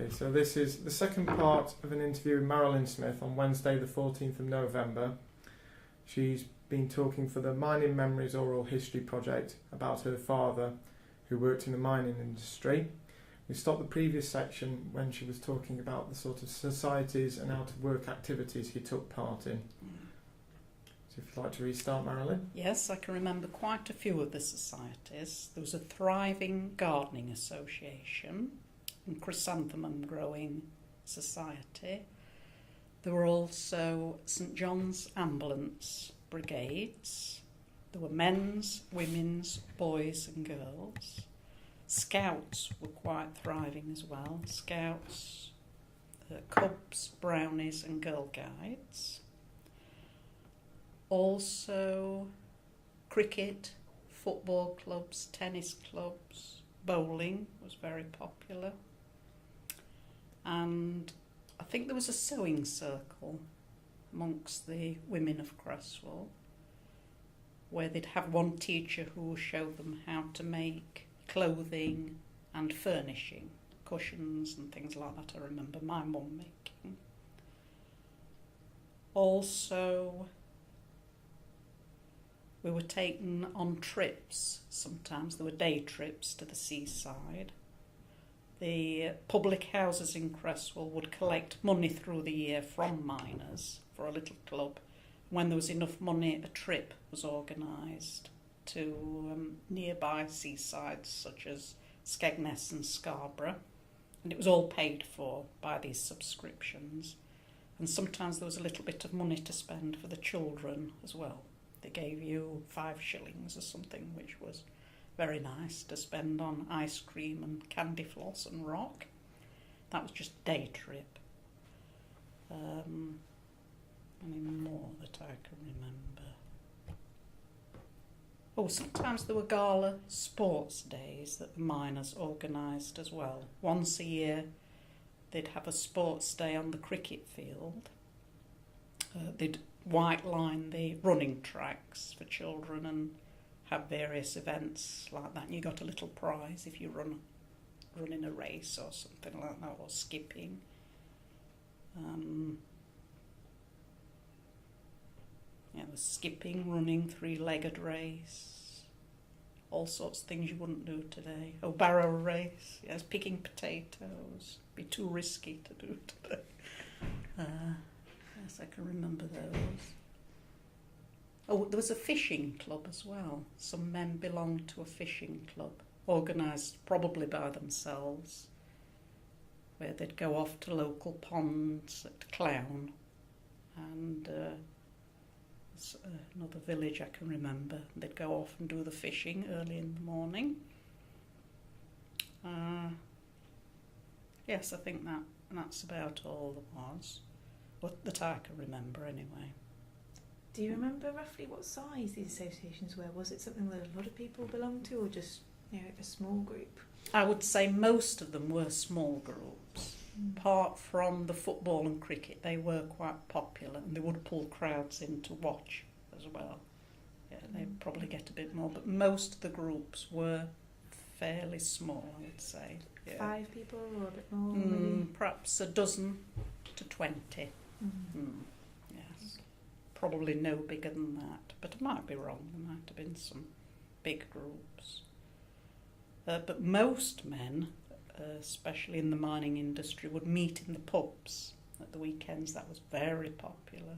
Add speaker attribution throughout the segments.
Speaker 1: Okay, so this is the second part of an interview with Marylin Smith on Wednesday the 14th of November. She's been talking for the Mining Memories Oral History Project about her father who worked in the mining industry. We stopped the previous section when she was talking about the sort of societies and out-of-work activities he took part in. So if you'd like to restart, Marylin.
Speaker 2: Yes, I can remember quite a few of the societies. There was a thriving gardening association and chrysanthemum growing society. There were also St John's ambulance brigades. There were men's, women's, boys and girls. Scouts were quite thriving as well. Scouts, Cubs, Brownies and Girl Guides. Also cricket, football clubs, tennis clubs, bowling was very popular. And I think there was a sewing circle amongst the women of Cresswell where they'd have one teacher who would show them how to make clothing and furnishing, cushions and things like that. I remember my mum making. Also, we were taken on trips sometimes. There were day trips to the seaside. The public houses in Cresswell would collect money through the year from miners for a little club. When there was enough money, a trip was organised to nearby seasides such as Skegness and Scarborough. And it was all paid for by these subscriptions. And sometimes there was a little bit of money to spend for the children as well. They gave you 5 shillings or something, which was very nice to spend on ice cream and candy floss and rock. That was just a day trip. Any more that I can remember? Oh, sometimes there were gala sports days that the miners organised as well. Once a year they'd have a sports day on the cricket field. They'd white line the running tracks for children and have various events like that. And you got a little prize if you run in a race or something like that, or skipping. Yeah, there was skipping, running, 3-legged race, all sorts of things you wouldn't do today. Oh, barrow race, yes, picking potatoes, be too risky to do today. Yes, I can remember those. Oh, there was a fishing club as well. Some men belonged to a fishing club, organised probably by themselves, where they'd go off to local ponds at Clown and another village I can remember. They'd go off and do the fishing early in the morning. Yes, I think that's about all there was. That I can remember anyway.
Speaker 3: Do you remember roughly what size these associations were? Was it something that a lot of people belonged to, or just a small group?
Speaker 2: I would say most of them were small groups. Apart from the football and cricket, they were quite popular and they would pull crowds in to watch as well. Yeah, they'd probably get a bit more, but most of the groups were fairly small, I would say. Yeah.
Speaker 3: 5 people or a bit more?
Speaker 2: Perhaps a dozen to 20. Yes. Probably no bigger than that, but I might be wrong. There might have been some big groups. But most men, especially in the mining industry, would meet in the pubs at the weekends. That was very popular.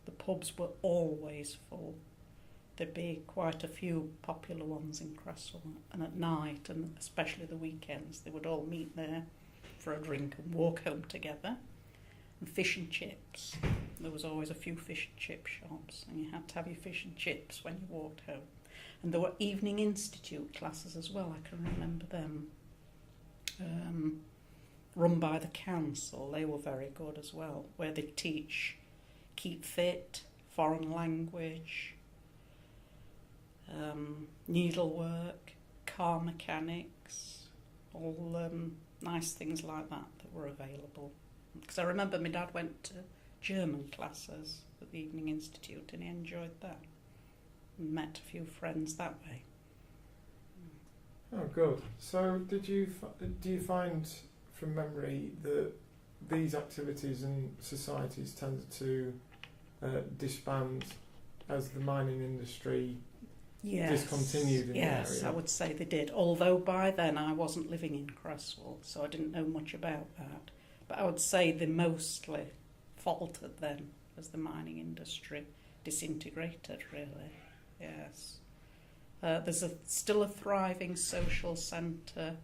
Speaker 2: The pubs were always full. There'd be quite a few popular ones in Cresswell, and at night, and especially the weekends, they would all meet there for a drink and walk home together. And fish and chips. There was always a few fish and chip shops, and you had to have your fish and chips when you walked home. And there were evening institute classes as well, I can remember them. Run by the council, they were very good as well, where they teach keep fit, foreign language, needlework, car mechanics, all nice things like that were available. Because I remember my dad went to German classes at the Evening Institute and he enjoyed that and met a few friends that way.
Speaker 1: Oh, good. So do you find from memory that these activities and societies tended to disband as the mining industry discontinued in the area?
Speaker 2: Yes, I would say they did. Although by then I wasn't living in Cresswell, so I didn't know much about that. But I would say they mostly faltered then as the mining industry disintegrated, really. Yes. There's still a thriving social centre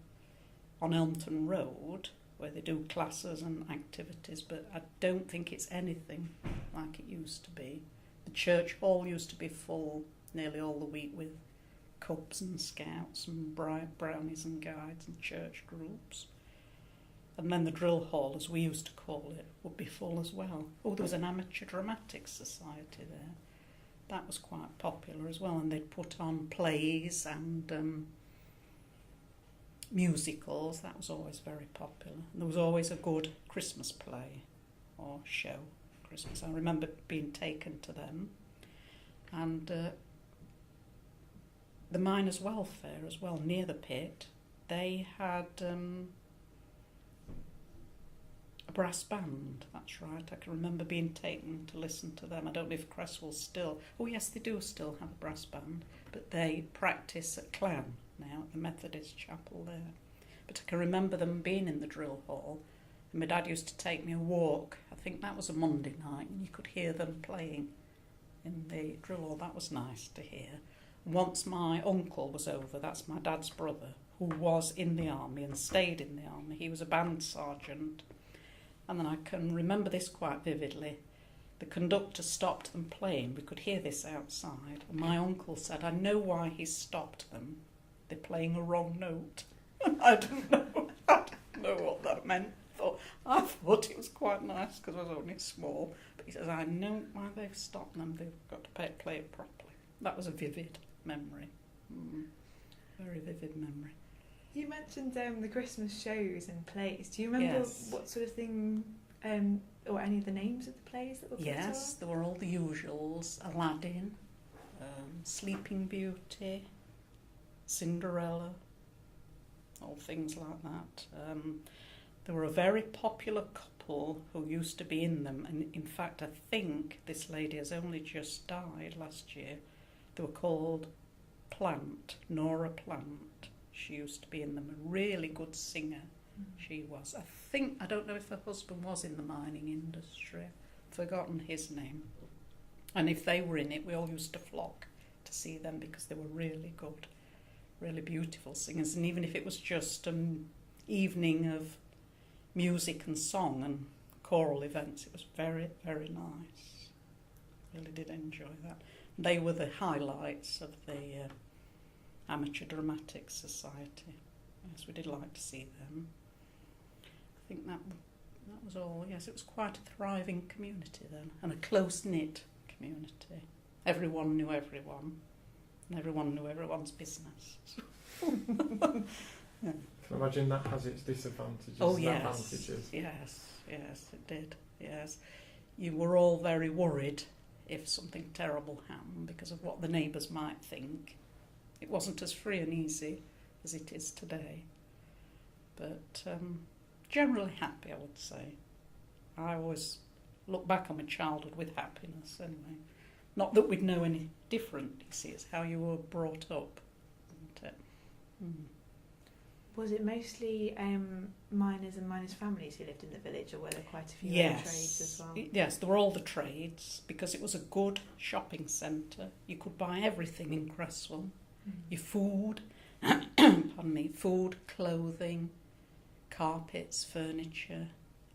Speaker 2: on Elmton Road where they do classes and activities, but I don't think it's anything like it used to be. The church hall used to be full nearly all the week with cubs and scouts and brownies and guides and church groups. And then the drill hall, as we used to call it, would be full as well. Oh, there was an amateur dramatics society there. That was quite popular as well, and they'd put on plays and musicals. That was always very popular. And there was always a good Christmas play or show. Christmas. I remember being taken to them. And the miners' welfare as well, near the pit, they had a brass band, that's right. I can remember being taken to listen to them. I don't know if Cresswell still... Oh yes, they do still have a brass band, but they practice at Clown now, at the Methodist chapel there. But I can remember them being in the drill hall, and my dad used to take me a walk. I think that was a Monday night, and you could hear them playing in the drill hall. That was nice to hear. Once my uncle was over, that's my dad's brother, who was in the army and stayed in the army. He was a band sergeant. And then I can remember this quite vividly. The conductor stopped them playing. We could hear this outside. And my uncle said, I know why he stopped them. They're playing a wrong note. I didn't know what that meant. I thought it was quite nice because I was only small. But he says, I know why they've stopped them. They've got to play it properly. That was a vivid memory. Very vivid memory.
Speaker 3: You mentioned the Christmas shows and plays. Do you remember what sort of thing, or any of the names of the plays that were put on?
Speaker 2: Yes, there were all the usuals. Aladdin, Sleeping Beauty, Cinderella, all things like that. There were a very popular couple who used to be in them, and in fact I think this lady has only just died last year. They were called Plant, Nora Plant. She used to be in them, a really good singer she was. I don't know if her husband was in the mining industry, I've forgotten his name. And if they were in it, we all used to flock to see them because they were really good, really beautiful singers. And even if it was just an evening of music and song and choral events, it was very, very nice. Really did enjoy that. They were the highlights of the Amateur Dramatics Society. Yes, we did like to see them. I think that was all. Yes, it was quite a thriving community then, and a close-knit community. Everyone knew everyone, and everyone knew everyone's business.
Speaker 1: Yeah. Can imagine that has its disadvantages and advantages.
Speaker 2: Yes, it did. Yes, you were all very worried if something terrible happened because of what the neighbours might think. It wasn't as free and easy as it is today. But generally happy, I would say. I always look back on my childhood with happiness anyway. Not that we'd know any different, you see, it's how you were brought up. Isn't it?
Speaker 3: Was it mostly miners and miners' families who lived in the village, or were there quite a few other trades as well?
Speaker 2: Yes, there were all the trades, because it was a good shopping centre. You could buy everything in Cresswell. Your food, food, clothing, carpets, furniture,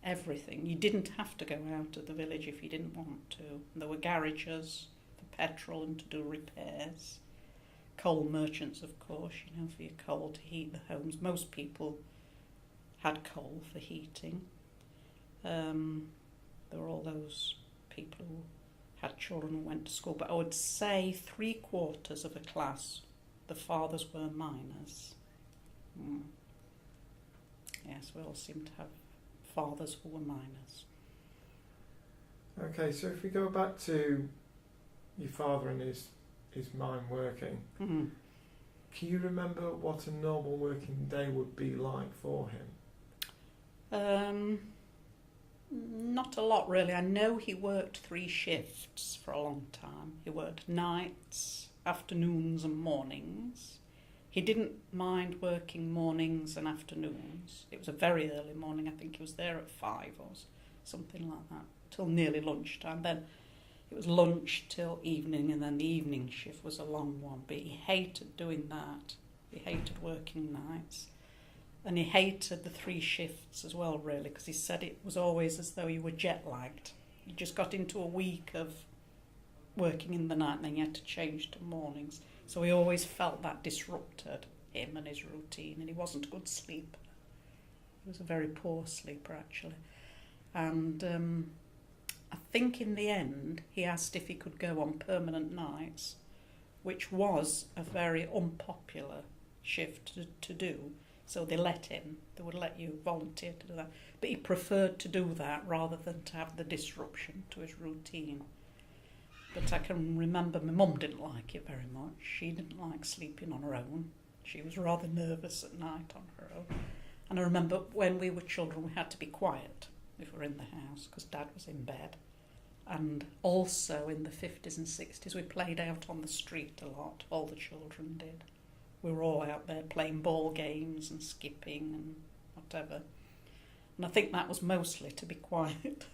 Speaker 2: everything. You didn't have to go out of the village if you didn't want to. There were garages for petrol and to do repairs. Coal merchants, of course, for your coal to heat the homes. Most people had coal for heating. There were all those people who had children who went to school, but I would say 3/4 of a class, the fathers were miners. Yes, we all seem to have fathers who were miners.
Speaker 1: Okay, so if we go back to your father and his mine working, can you remember what a normal working day would be like for him?
Speaker 2: Not a lot really. I know he worked 3 shifts for a long time. He worked nights, afternoons and mornings. He didn't mind working mornings and afternoons. It was a very early morning. I think he was there at 5 or something like that, till nearly lunchtime. Then it was lunch till evening, and then the evening shift was a long one. But he hated doing that. He hated working nights. And he hated the 3 shifts as well, really, because he said it was always as though you were jet-lagged. You just got into a week of working in the night and then you had to change to mornings. So he always felt that disrupted him and his routine, and he wasn't a good sleeper. He was a very poor sleeper, actually. And I think in the end he asked if he could go on permanent nights, which was a very unpopular shift to do. So they let him. They would let you volunteer to do that. But he preferred to do that rather than to have the disruption to his routine. But I can remember my mum didn't like it very much. She didn't like sleeping on her own. She was rather nervous at night on her own. And I remember when we were children, we had to be quiet if we were in the house because Dad was in bed. And also in the 50s and 60s, we played out on the street a lot. All the children did. We were all out there playing ball games and skipping and whatever. And I think that was mostly to be quiet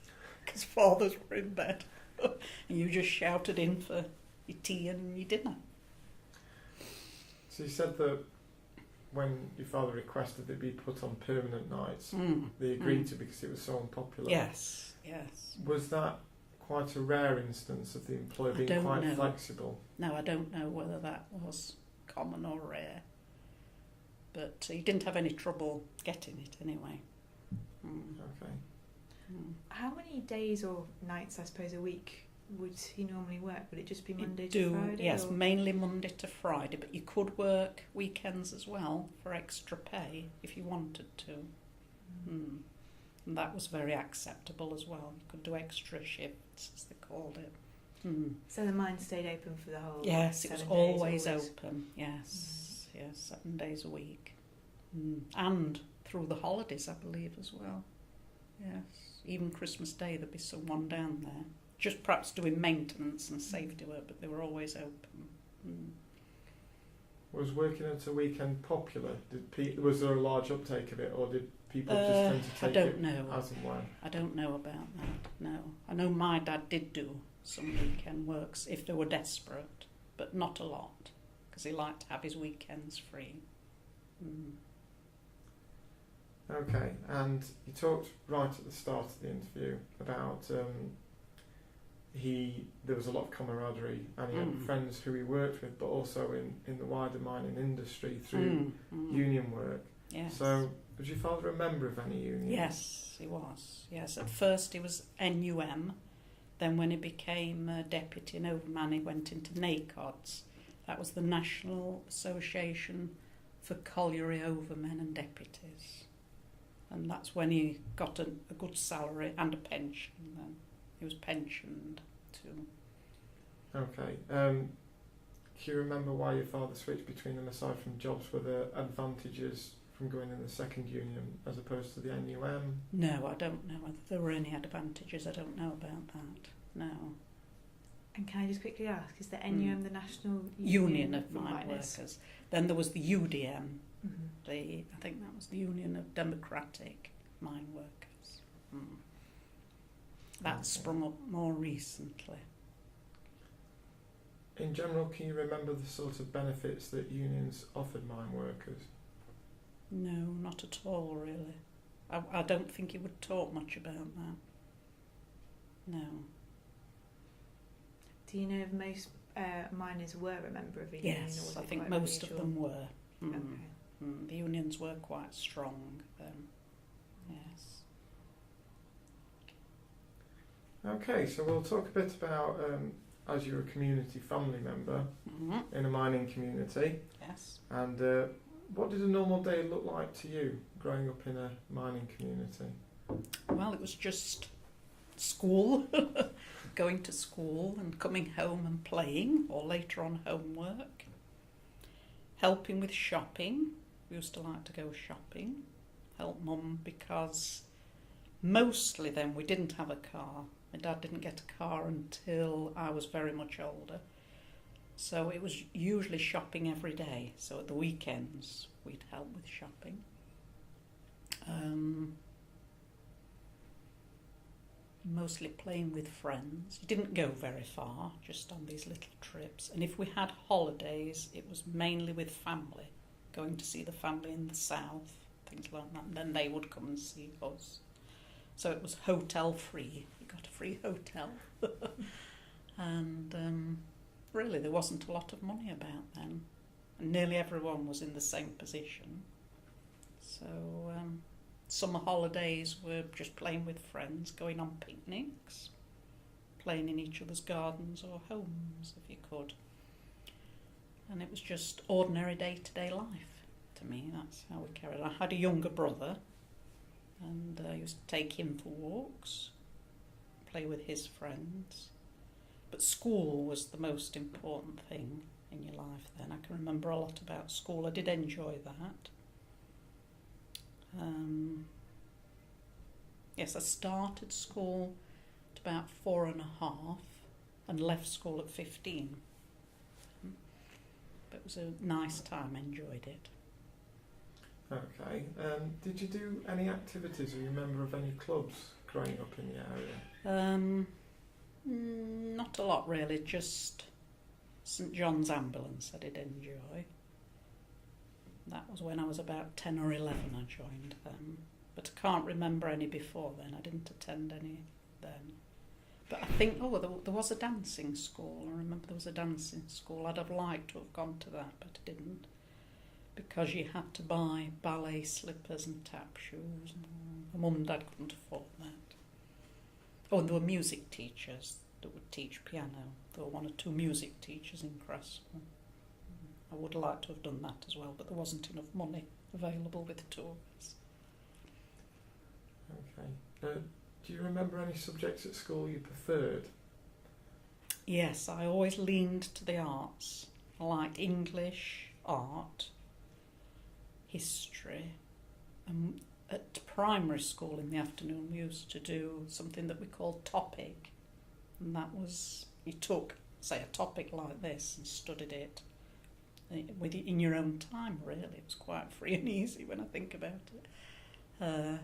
Speaker 2: because fathers were in bed and you just shouted in for your tea and your dinner.
Speaker 1: So you said that when your father requested it be put on permanent nights, they agreed to because it was so unpopular.
Speaker 2: Yes.
Speaker 1: Was that quite a rare instance of the employer being quite flexible? No,
Speaker 2: I don't know whether that was common or rare, but he didn't have any trouble getting it anyway.
Speaker 1: Okay.
Speaker 3: How many days or nights, I suppose, a week would he normally work? Would it just be Monday to Friday?
Speaker 2: Yes, mainly Monday to Friday, but you could work weekends as well for extra pay if you wanted to. And that was very acceptable as well. You could do extra shifts, as they called it.
Speaker 3: So the mine stayed open for the whole?
Speaker 2: Yes, it was always open. Yes, 7 days a week, and through the holidays, I believe, as well. Yes, even Christmas Day there'd be someone down there, just perhaps doing maintenance and safety work, but they were always open.
Speaker 1: Was working at a weekend popular? Was there a large uptake of it, or did people just tend to take it as and when? I
Speaker 2: don't know about that. No, I know my dad did do some weekend works if they were desperate, but not a lot, because he liked to have his weekends free.
Speaker 1: Okay, and you talked right at the start of the interview about there was a lot of camaraderie, and he had friends who he worked with, but also in the wider mining industry through union work.
Speaker 2: Yes.
Speaker 1: So, was your father a member of any union?
Speaker 2: Yes, he was. Yes, at first he was NUM. Then when he became deputy in Overman, he went into NACODS. That was the National Association for Colliery Overmen and Deputies. And that's when he got a good salary and a pension then. He was pensioned too.
Speaker 1: Okay. Can you remember why your father switched between them aside from jobs? Were there advantages from going in the second union as opposed to the NUM?
Speaker 2: No, I don't know whether there were any advantages. I don't know about that. No.
Speaker 3: And can I just quickly ask, is the NUM the National
Speaker 2: Union of Mine Workers? Then there was the UDM. I think that was the Union of Democratic Mine Workers. That sprung up more recently.
Speaker 1: In general, can you remember the sort of benefits that unions offered mine workers?
Speaker 2: No, not at all, really. I don't think he would talk much about that. No.
Speaker 3: Do you know if most miners were a member of a union?
Speaker 2: Yes,
Speaker 3: or was
Speaker 2: I
Speaker 3: it
Speaker 2: think
Speaker 3: quite
Speaker 2: most
Speaker 3: unusual?
Speaker 2: of them were.
Speaker 3: Okay.
Speaker 2: The unions were quite strong then. Yes.
Speaker 1: Okay, so we'll talk a bit about, as you're a community family member in a mining community.
Speaker 2: Yes.
Speaker 1: And what did a normal day look like to you growing up in a mining community?
Speaker 2: Well, it was just school, going to school and coming home and playing, or later on homework, helping with shopping. We used to like to go shopping, help Mum, because mostly then we didn't have a car. My dad didn't get a car until I was very much older. So it was usually shopping every day. So at the weekends we'd help with shopping. Mostly playing with friends. Didn't go very far, just on these little trips. And if we had holidays, it was mainly with family, going to see the family in the south, things like that. And then they would come and see us. So it was hotel free. You got a free hotel. And really there wasn't a lot of money about then. And nearly everyone was in the same position. So summer holidays were just playing with friends, going on picnics, playing in each other's gardens or homes if you could. And it was just ordinary day-to-day life to me. That's how we carried on. I had a younger brother, and I used to take him for walks, play with his friends. But school was the most important thing in your life then. I can remember a lot about school. I did enjoy that. Yes, I started school at about 4.5 and left school at 15. But it was a nice time, enjoyed it.
Speaker 1: Okay. Did you do any activities, or you remember of any clubs growing up in the area?
Speaker 2: Not a lot really, just St John's Ambulance I did enjoy. That was when I was about 10 or 11 I joined them. But I can't remember any before then. I didn't attend any then. But I think, there was a dancing school. I remember there was a dancing school. I'd have liked to have gone to that, but I didn't. Because you had to buy ballet slippers and tap shoes. My mum and dad couldn't afford that. Oh, and there were music teachers that would teach piano. There were 1 or 2 music teachers in Cresswell. I would have liked to have done that as well, but there wasn't enough money available with 2 of us.
Speaker 1: Okay. Do you remember any subjects at school you preferred?
Speaker 2: Yes, I always leaned to the arts. I liked English, art, history. At primary school in the afternoon we used to do something that we called topic. And that was, you took, say, a topic like this and studied it in your own time, really. It was quite free and easy when I think about it.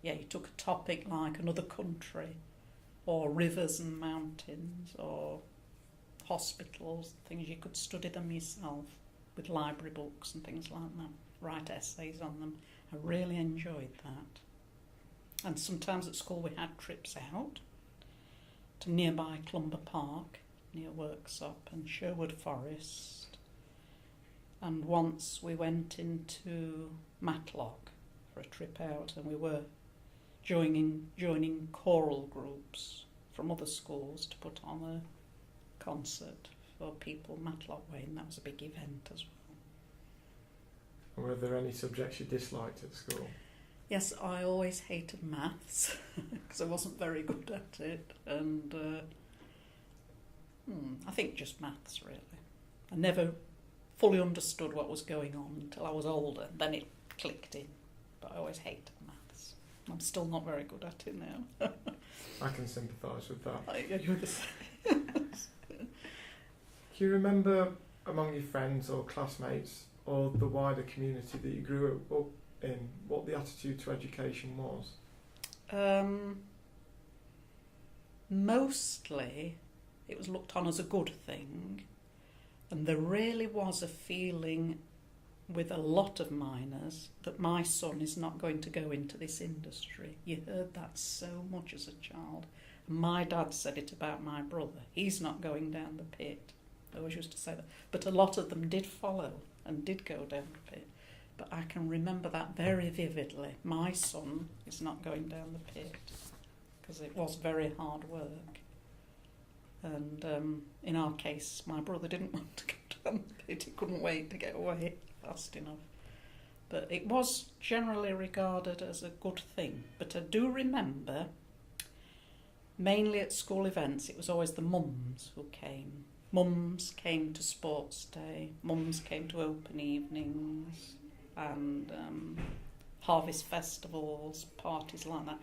Speaker 2: You took a topic like another country, or rivers and mountains, or hospitals, things. You could study them yourself with library books and things like that, write essays on them. I really enjoyed that. And sometimes at school we had trips out to nearby Clumber Park, near Worksop, and Sherwood Forest. And once we went into Matlock for a trip out, and we were joining choral groups from other schools to put on a concert for people Matlock Way, and that was a big event as well.
Speaker 1: Were there any subjects you disliked at school?
Speaker 2: Yes, I always hated maths because I wasn't very good at it, and I think just maths really. I never fully understood what was going on until I was older, then it clicked in, but I always hated maths. I'm still not very good at it now.
Speaker 1: I can sympathise with that.
Speaker 2: You're the same.
Speaker 1: Do you remember among your friends or classmates or the wider community that you grew up in, what the attitude to education was?
Speaker 2: Mostly it was looked on as a good thing, and there really was a feeling with a lot of miners that my son is not going to go into this industry. You heard that so much as a child. My dad said it about my brother. He's not going down the pit. I always used to say that. But a lot of them did follow and did go down the pit. But I can remember that very vividly. My son is not going down the pit because it was very hard work. And in our case, my brother didn't want to go down the pit. He couldn't wait to get away fast enough. But it was generally regarded as a good thing. But I do remember, mainly at school events, it was always the mums who came. Mums came to sports day, mums came to open evenings, and harvest festivals, parties like that.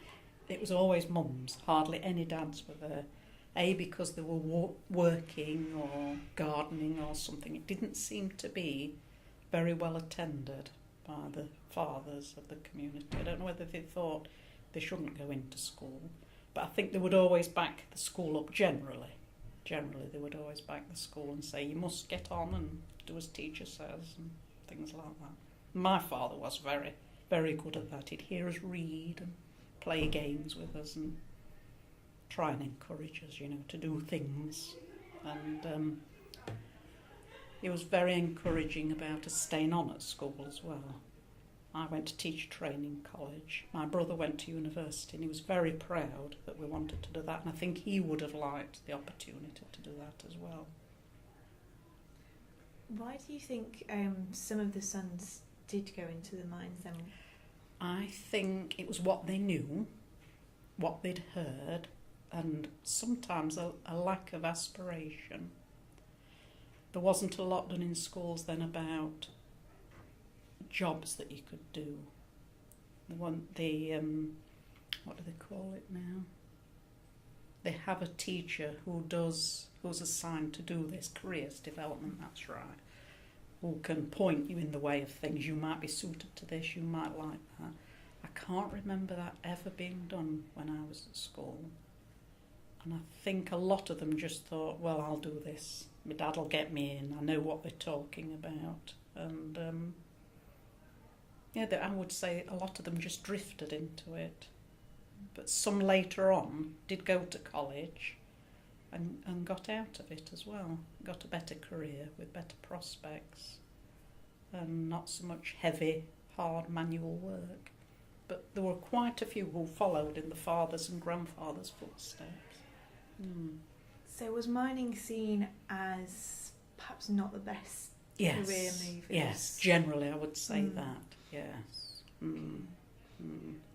Speaker 2: It was always mums, hardly any dads were there. Because they were working or gardening or something. It didn't seem to be very well attended by the fathers of the community. I don't know whether they thought they shouldn't go into school, but I think they would always back the school up generally. Generally, they would always back the school and say, you must get on and do as teacher says and things like that. My father was very, very good at that. He'd hear us read and play games with us and try and encourage us, to do things. And he was very encouraging about us staying on at school as well. I went to teacher training college. My brother went to university, and he was very proud that we wanted to do that. And I think he would have liked the opportunity to do that as well.
Speaker 3: Why do you think some of the sons did go into the mines then?
Speaker 2: I think it was what they knew, what they'd heard, and sometimes a lack of aspiration. There wasn't a lot done in schools then about jobs that you could do. What do they call it now? They have a teacher who's assigned to do this, careers development, that's right, who can point you in the way of things. You might be suited to this, you might like that. I can't remember that ever being done when I was at school. And I think a lot of them just thought, well, I'll do this. My dad will get me in. I know what they're talking about. And I would say a lot of them just drifted into it. But some later on did go to college and got out of it as well. Got a better career with better prospects and not so much heavy, hard manual work. But there were quite a few who followed in the fathers' and grandfathers' footsteps.
Speaker 3: So was mining seen as perhaps not the best career move?
Speaker 2: Yes, generally I would say that, yes.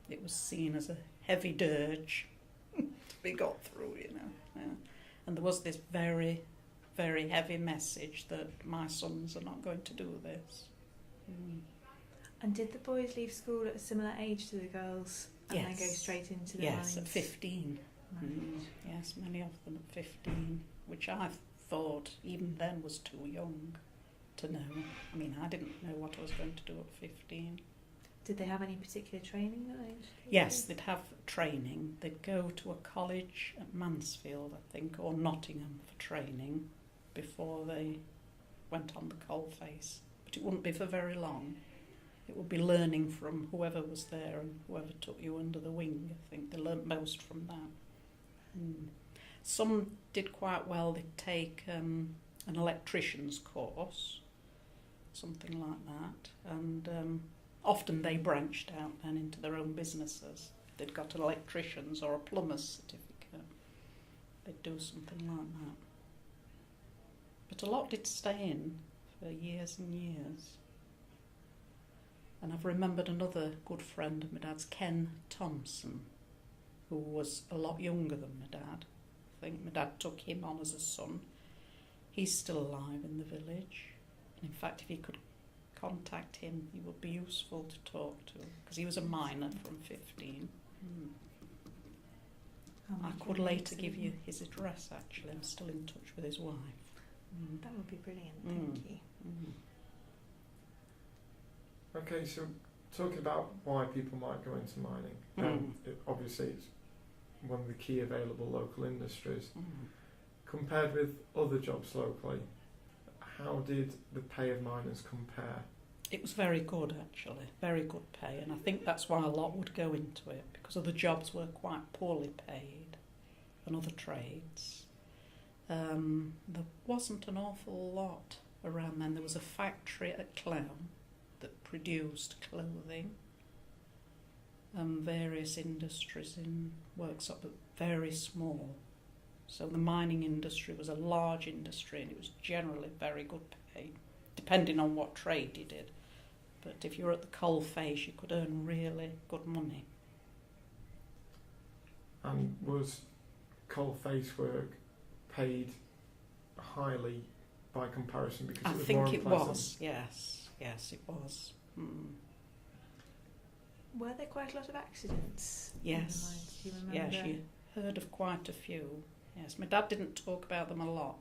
Speaker 2: It was seen as a heavy dirge to be got through, Yeah. And there was this very, very heavy message that my sons are not going to do this.
Speaker 3: And did the boys leave school at a similar age to the girls and then go straight into the mines?
Speaker 2: Yes, at 15. Yes, many of them at 15, which I thought even then was too young to know. I mean, I didn't know what I was going to do at 15.
Speaker 3: Did they have any particular training that they?
Speaker 2: Yes, they'd have training. They'd go to a college at Mansfield, I think, or Nottingham for training before they went on the coalface. But it wouldn't be for very long. It would be learning from whoever was there and whoever took you under the wing. I think they learnt most from that. Some did quite well. They'd take an electrician's course, something like that, and often they branched out then into their own businesses. They'd got an electrician's or a plumber's certificate. They'd do something like that. But a lot did stay in for years and years. And I've remembered another good friend of my dad's, Ken Thompson, who was a lot younger than my dad. I think my dad took him on as a son. He's still alive in the village. And in fact, if he could contact him, he would be useful to talk to, because he was a miner from 15. I could later give you his address, actually. I'm still in touch with his wife.
Speaker 3: That would be brilliant, thank you.
Speaker 1: Okay, so talking about why people might go into mining, obviously it's one of the key available local industries. Compared with other jobs locally, how did the pay of miners compare?
Speaker 2: It was very good, actually, very good pay, and I think that's why a lot would go into it, because other jobs were quite poorly paid and other trades. There wasn't an awful lot around then. There was a factory at Clown that produced clothing, various industries in workshop, but very small. So the mining industry was a large industry, and it was generally very good pay, depending on what trade you did. But if you were at the coal face, you could earn really good money.
Speaker 1: And was coal face work paid highly by comparison, because
Speaker 2: I
Speaker 1: it was
Speaker 2: think
Speaker 1: more
Speaker 2: it
Speaker 1: unpleasant?
Speaker 2: was, yes, it was.
Speaker 3: Were there quite a lot of accidents?
Speaker 2: Yes.
Speaker 3: In the mines? Do you remember?
Speaker 2: Yes, you heard of quite a few. Yes, my dad didn't talk about them a lot,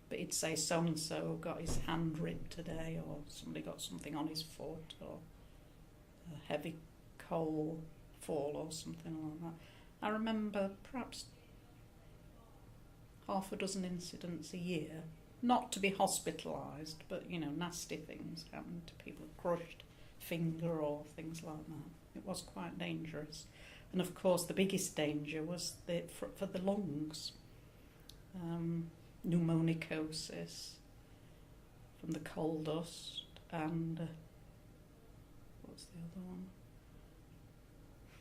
Speaker 2: but he'd say so-and-so got his hand ripped today, or somebody got something on his foot, or a heavy coal fall or something like that. I remember perhaps half a dozen incidents a year, not to be hospitalised, but, you know, nasty things happened to people, crushed finger or things like that. It was quite dangerous. And of course the biggest danger was for the lungs. Pneumonicosis from the coal dust, and what's the other one?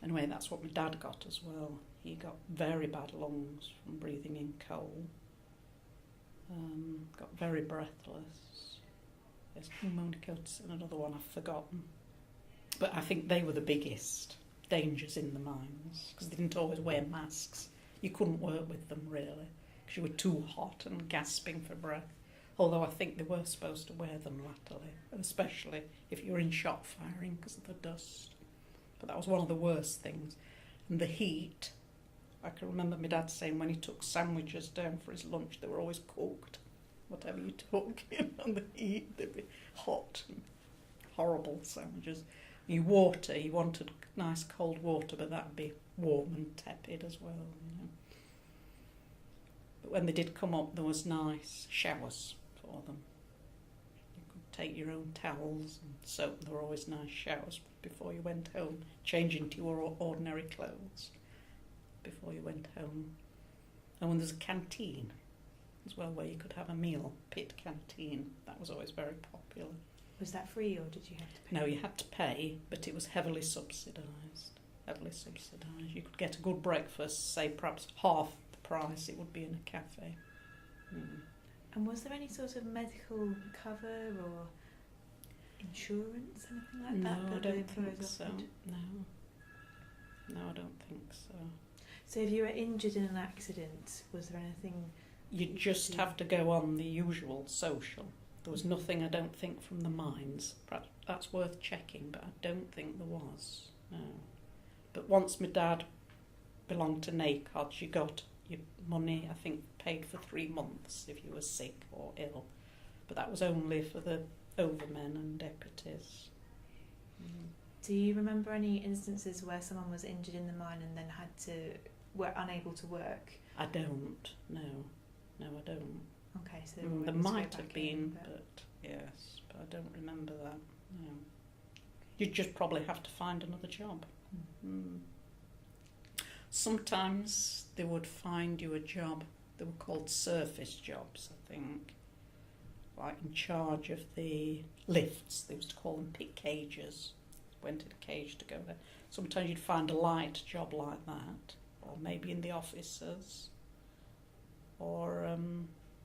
Speaker 2: Anyway, that's what my dad got as well. He got very bad lungs from breathing in coal. Got very breathless. There's pneumonicosis and another one I've forgotten. But I think they were the biggest dangers in the mines, because they didn't always wear masks. You couldn't work with them really, because you were too hot and gasping for breath. Although I think they were supposed to wear them latterly, especially if you were in shot firing because of the dust. But that was one of the worst things. And the heat, I can remember my dad saying when he took sandwiches down for his lunch, they were always cooked. Whatever you took in on the heat, they'd be hot and horrible sandwiches. You wanted nice cold water, but that'd be warm and tepid as well, you know. But when they did come up, there was nice showers for them. You could take your own towels and soap. There were always nice showers before you went home, change into your ordinary clothes before you went home. And when there's a canteen as well, where you could have a meal, pit canteen, that was always very popular.
Speaker 3: Was that free, or did you have to pay?
Speaker 2: No, you had to pay, but it was heavily subsidised. Heavily subsidised. You could get a good breakfast, say perhaps half the price it would be in a cafe.
Speaker 3: And was there any sort of medical cover or insurance, anything like
Speaker 2: No,
Speaker 3: that?
Speaker 2: I
Speaker 3: that
Speaker 2: don't
Speaker 3: the
Speaker 2: think
Speaker 3: employers
Speaker 2: so.
Speaker 3: offered?
Speaker 2: No, I don't think so.
Speaker 3: So if you were injured in an accident, was there anything?
Speaker 2: You just have to go on the usual social. There was nothing, I don't think, from the mines. Perhaps that's worth checking, but I don't think there was. No. But once my dad belonged to NACODs, you got your money, I think, paid for 3 months if you were sick or ill. But that was only for the overmen and deputies.
Speaker 3: Do you remember any instances where someone was injured in the mine and then were unable to work?
Speaker 2: I don't, no. No, I don't.
Speaker 3: Okay, so
Speaker 2: There might have been, but yes, but I don't remember that. No. You'd just probably have to find another job. Sometimes they would find you a job. They were called surface jobs, I think, like in charge of the lifts. They used to call them pit cages. Went in a cage to go there. Sometimes you'd find a light job like that, or maybe in the offices, or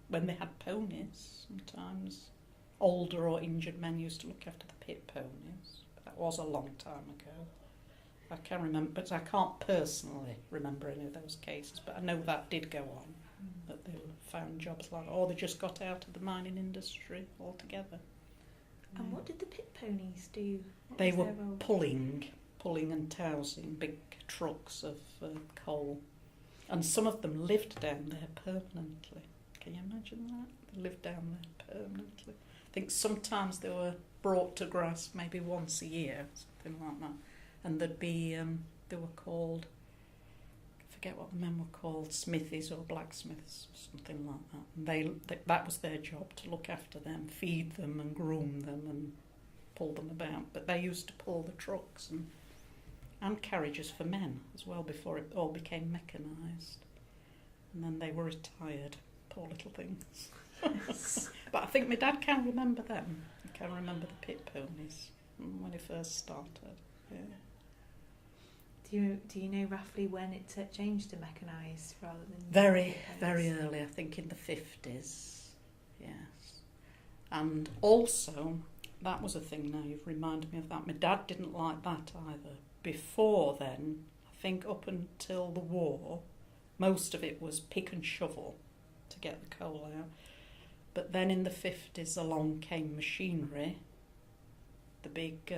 Speaker 2: when they had ponies, sometimes older or injured men used to look after the pit ponies. But that was a long time ago. I can remember, but I can't personally remember any of those cases, but I know that did go on, that they found jobs like that, or they just got out of the mining industry altogether.
Speaker 3: And what did the pit ponies do?
Speaker 2: They were pulling and tousing big trucks of coal. And some of them lived down there permanently. Can you imagine that? They lived down there permanently. I think sometimes they were brought to grass maybe once a year, something like that. And there'd be, they were called, I forget what the men were called, smithies or blacksmiths, or something like that. And that was their job, to look after them, feed them and groom them and pull them about. But they used to pull the trucks and carriages for men as well before it all became mechanised. And then they were retired, poor little things. But I think my dad can remember them. He can remember the pit ponies when he first started. Yeah.
Speaker 3: Do you know roughly when it changed to mechanised rather than...
Speaker 2: Very early, I think in the 50s, yes. And also, that was a thing now, you've reminded me of that. My dad didn't like that either. Before then, I think up until the war, most of it was pick and shovel to get the coal out. But then in the 50s along came machinery, the big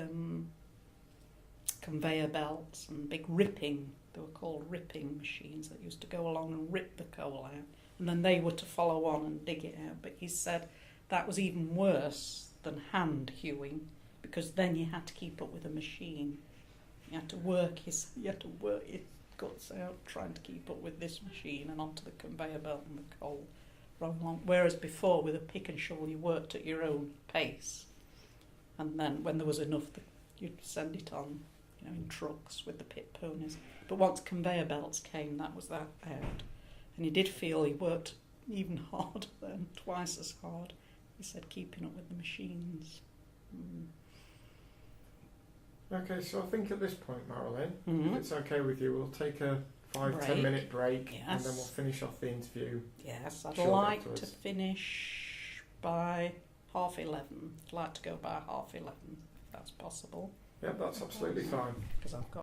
Speaker 2: conveyor belts and big ripping, they were called ripping machines that used to go along and rip the coal out, and then they were to follow on and dig it out. But he said that was even worse than hand hewing, because then you had to keep up with the machine. You had to work his guts out trying to keep up with this machine and onto the conveyor belt and the coal. Whereas before, with a pick and shovel, you worked at your own pace, and then when there was enough, you'd send it on, in trucks with the pit ponies. But once conveyor belts came, that was that out. And he did feel he worked even harder then, twice as hard. He said, keeping up with the machines.
Speaker 1: Okay, so I think at this point, Marylin, if it's okay with you, we'll take a 5-10 minute break,
Speaker 2: yes,
Speaker 1: and then we'll finish off the interview.
Speaker 2: Yes, I'd like to finish by 11:30. I'd like to go by 11:30, if that's possible.
Speaker 1: Yeah, that's absolutely fine.
Speaker 2: Because I've got